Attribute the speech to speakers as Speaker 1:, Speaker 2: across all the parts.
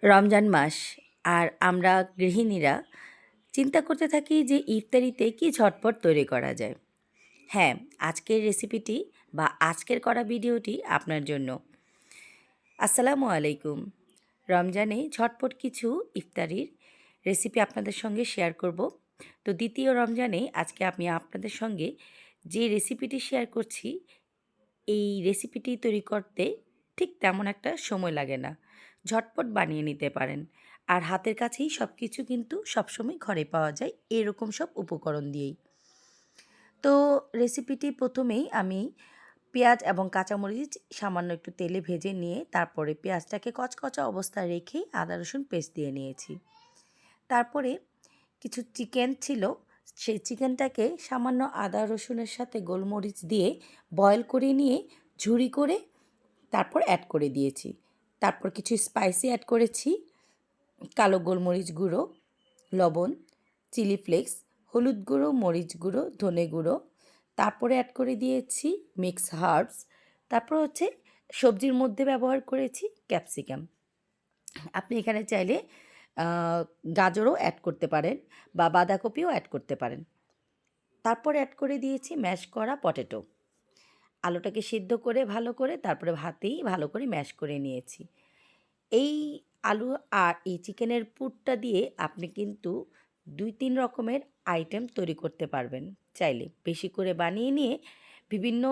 Speaker 1: রমজান মাস আর আমরা গৃহিণীরা চিন্তা করতে থাকি যে ইফতারিতে কি ঝটপট তৈরি করা যায়। হ্যাঁ, আজকের রেসিপিটি বা আজকের করা ভিডিওটি আপনার জন্য। আসসালামু আলাইকুম। রমজানে ঝটপট কিছু ইফতারির রেসিপি আপনাদের সঙ্গে শেয়ার করব। তো দ্বিতীয় রমজানে আজকে আমি আপনাদের সঙ্গে যে রেসিপিটি শেয়ার করছি, এই রেসিপিটি তৈরি করতে ঠিক তেমন একটা সময় লাগে না। ঝটপট বানিয়ে নিতে পারেন। আর হাতের কাছেই সব কিছু কিন্তু সবসময় ঘরে পাওয়া যায় এরকম সব উপকরণ দিয়েই। তো রেসিপিটি প্রথমেই আমি পেঁয়াজ এবং কাঁচামরিচ সামান্য একটু তেলে ভেজে নিয়ে তারপরে পেঁয়াজটাকে কচকচা অবস্থায় রেখে আদা রসুন পেস্ট দিয়ে নিয়েছি। তারপরে কিছু চিকেন ছিল, সেই চিকেনটাকে সামান্য আদা রসুনের সাথে গোলমরিচ দিয়ে বয়েল করে নিয়ে ঝুরি করে তারপর অ্যাড করে দিয়েছি। তারপর কিছু স্পাইসি অ্যাড করেছি, কালো গোলমরিচ গুঁড়ো, লবণ, চিলি ফ্লেক্স, হলুদ গুঁড়ো, মরিচ গুঁড়ো, ধনে গুঁড়ো। তারপরে অ্যাড করে দিয়েছি মিক্স হার্বস। তারপর হচ্ছে সবজির মধ্যে ব্যবহার করেছি ক্যাপসিকাম। আপনি এখানে চাইলে গাজরও অ্যাড করতে পারেন বা বাঁধাকপিও অ্যাড করতে পারেন। তারপর অ্যাড করে দিয়েছি ম্যাশ করা পটেটো। আলুটাকে সিদ্ধ করে ভালো করে তারপরে ভাতেই ভালো করে ম্যাশ করে নিয়েছি। এই আলু আর এই চিকেনের পুরটা দিয়ে আপনি কিন্তু ২-৩ রকমের আইটেম তৈরি করতে পারবেন চাইলে। বেশি করে বানিয়ে নিয়ে বিভিন্ন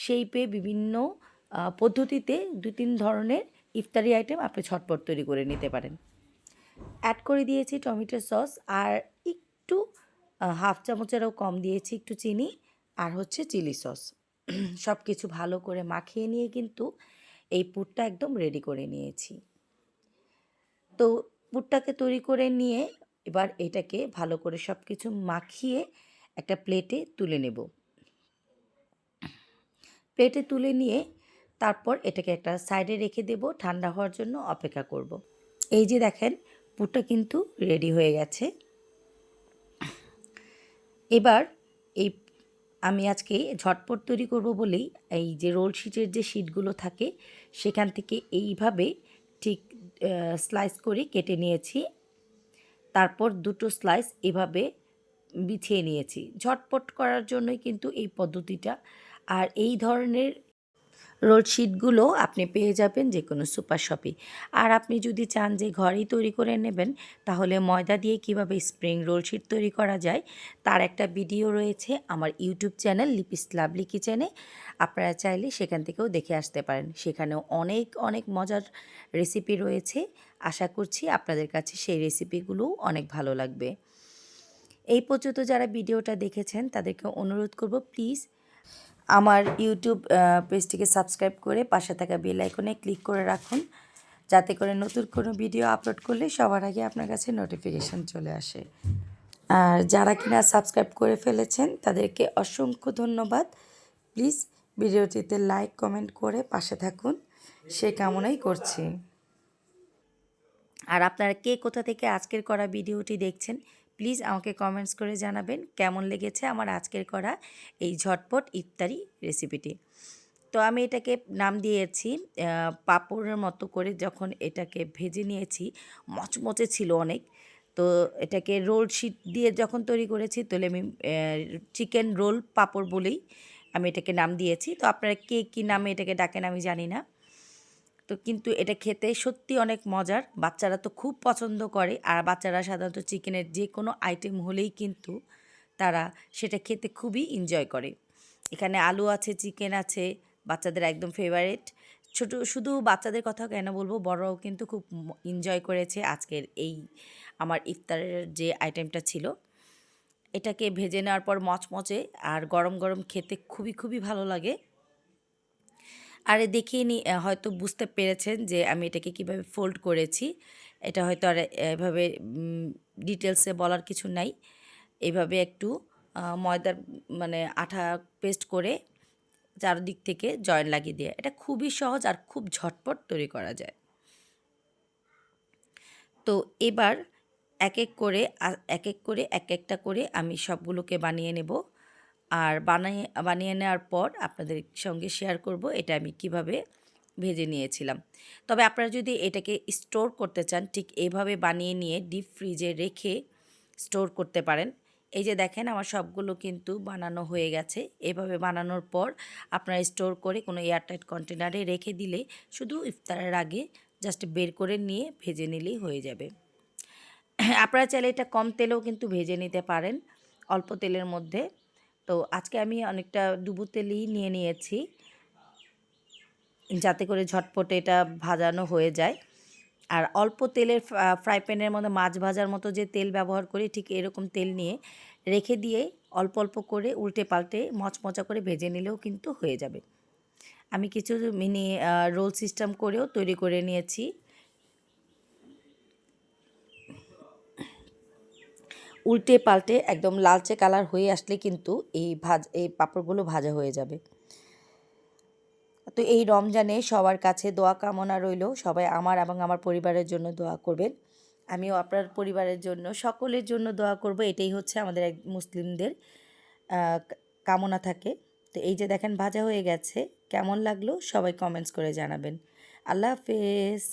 Speaker 1: শেইপে বিভিন্ন পদ্ধতিতে ২-৩ ধরনের ইফতারি আইটেম আপনি ঝটপট তৈরি করে নিতে পারেন। অ্যাড করে দিয়েছি টমেটো সস আর একটু হাফ চামচেরও কম দিয়েছি একটু চিনি আর হচ্ছে চিলি সস। সব কিছু ভালো করে মাখিয়ে নিয়ে কিন্তু এই পুরটা একদম রেডি করে নিয়েছি। তো পুরটাকে তৈরি করে নিয়ে এবার এটাকে ভালো করে সব কিছু মাখিয়ে একটা প্লেটে তুলে নেব। প্লেটে তুলে নিয়ে তারপর এটাকে একটা সাইডে রেখে দেব, ঠান্ডা হওয়ার জন্য অপেক্ষা করব। এই যে দেখেন পুরটা কিন্তু রেডি হয়ে গেছে। এবার এই আমি আজকে ঝটপট তৈরি করব বলেই এই যে রোল শিটের যে শিটগুলো থাকে সেখান থেকে এইভাবে ঠিক স্লাইস করে কেটে নিয়েছি। তারপর দুটো স্লাইস এভাবে বিছিয়ে নিয়েছি। ঝটপট করার জন্যই কিন্তু এই পদ্ধতিটা। আর এই ধরনের রোল শিটগুলো আপনি পেয়ে যাবেন যে কোনো সুপার শপে। আর আপনি যদি চান যে ঘরেই তৈরি করে নেবেন, তাহলে ময়দা দিয়ে কীভাবে স্প্রিং রোল শিট তৈরি করা যায় তার একটা ভিডিও রয়েছে আমার ইউটিউব চ্যানেল লিপিস লাভলি কিচেনে। আপনারা চাইলে সেখান থেকেও দেখে আসতে পারেন। সেখানেও অনেক অনেক মজার রেসিপি রয়েছে। আশা করছি আপনাদের কাছে সেই রেসিপিগুলোও অনেক ভালো লাগবে। এই পর্যন্ত যারা ভিডিওটা দেখেছেন তাদেরকে অনুরোধ করব প্লিজ আমার ইউটিউব পেজটিকে সাবস্ক্রাইব করে পাশে থাকা বেল আইকনে ক্লিক করে রাখুন, যাতে করে নতুন কোনো ভিডিও আপলোড করলে সবার আগে আপনার কাছে নোটিফিকেশান চলে আসে। আর যারা কিনা সাবস্ক্রাইব করে ফেলেছেন তাদেরকে অসংখ্য ধন্যবাদ। প্লিজ ভিডিওটিতে লাইক কমেন্ট করে পাশে থাকুন, সে কামনাই করছি। আর আপনারা কে কোথা থেকে আজকের করা ভিডিওটি দেখছেন প্লিজ আমাকে কমেন্টস করে জানাবেন কেমন লেগেছে আমার আজকের করা এই ঝটপট ইফতারি রেসিপিটি। তো আমি এটাকে নাম দিয়েছি পাঁপড়ের মতো করে। যখন এটাকে ভেজে নিয়েছি মচমচে ছিল অনেক। তো এটাকে রোল শিট দিয়ে যখন তৈরি করেছি তাহলে আমি চিকেন রোল পাঁপড় বলেই আমি এটাকে নাম দিয়েছি। তো আপনারা কে কী নামে এটাকে ডাকেন আমি জানি না। তো কিন্তু এটা খেতে সত্যি অনেক মজার। বাচ্চারা তো খুব পছন্দ করে। আর বাচ্চারা সাধারণত চিকেনের যে কোনো আইটেম হলেই কিন্তু তারা সেটা খেতে খুবই এনজয় করে। এখানে আলু আছে, চিকেন আছে, বাচ্চাদের একদম ফেভারিট। শুধু বাচ্চাদের কথা কেন বলবো, বড়রাও কিন্তু খুব এনজয় করেছে আজকের এই আমার ইফতারের যে আইটেমটা ছিল। এটাকে ভেজে নেওয়ার পর মচমচে আর গরম গরম খেতে খুবই খুবই ভালো লাগে। আর দেখিয়ে হয়তো বুঝতে পেরেছেন যে আমি এটাকে কিভাবে ফোল্ড করেছি। এটা হয়তো আর এভাবে ডিটেলসে বলার কিছু নাই। এভাবে একটু ময়দার মানে আঠা পেস্ট করে চারদিক থেকে জয়েন লাগিয়ে দিয়ে এটা খুবই সহজ আর খুব ঝটপট তৈরি করা যায়। তো এবার এক এক করে এক একটা করে আমি সবগুলোকে বানিয়ে নেব। আর বানিয়ে নেওয়ার পর আপনাদের সঙ্গে শেয়ার করব এটা আমি কিভাবে ভেজে নিয়েছিলাম। তবে আপনারা যদি এটাকে স্টোর করতে চান ঠিক এভাবে বানিয়ে নিয়ে ডিপ ফ্রিজে রেখে স্টোর করতে পারেন। এই যে দেখেন আমার সবগুলো কিন্তু বানানো হয়ে গেছে। এভাবে বানানোর পর আপনারা স্টোর করে কোনো এয়ারটাইট কন্টেনারে রেখে দিলে শুধু ইফতারের আগে জাস্ট বের করে নিয়ে ভেজে নিলেই হয়ে যাবে। আপনারা চাইলে এটা কম তেলেও কিন্তু ভেজে নিতে পারেন, অল্প তেলের মধ্যে। তো আজকে আমি অনেকটা ডুবো তেলই নিয়ে নিয়েছি, যাতে করে ঝটপট এটা ভাজানো হয়ে যায়। আর অল্প তেলের ফ্রাই প্যানের মধ্যে মাছ ভাজার মতো যে তেল ব্যবহার করি ঠিক এরকম তেল নিয়ে রেখে দিয়ে অল্প অল্প করে উল্টে পাল্টে মচমচা করে ভেজে নিলেও কিন্তু হয়ে যাবে। আমি কিছু মিনি রোল সিস্টেম করেও তৈরি করে নিয়েছি। উল্টে পাল্টে একদম লালচে কালার হয়ে আসলে কিন্তু এই পাঁপড়গুলো ভাজা হয়ে যাবে। তো এই রমজানে সবার কাছে দোয়া কামনা রইল, সবাই আমার এবং আমার পরিবারের জন্য দোয়া করবেন। আমিও আপনার পরিবারের জন্য সকলের জন্য দোয়া করব, এটাই হচ্ছে আমাদের মুসলিমদের কামনা থাকে। তো এই যে দেখেন ভাজা হয়ে গেছে, কেমন লাগলো সবাই কমেন্টস করে জানাবেন। আল্লাহ হাফেজ।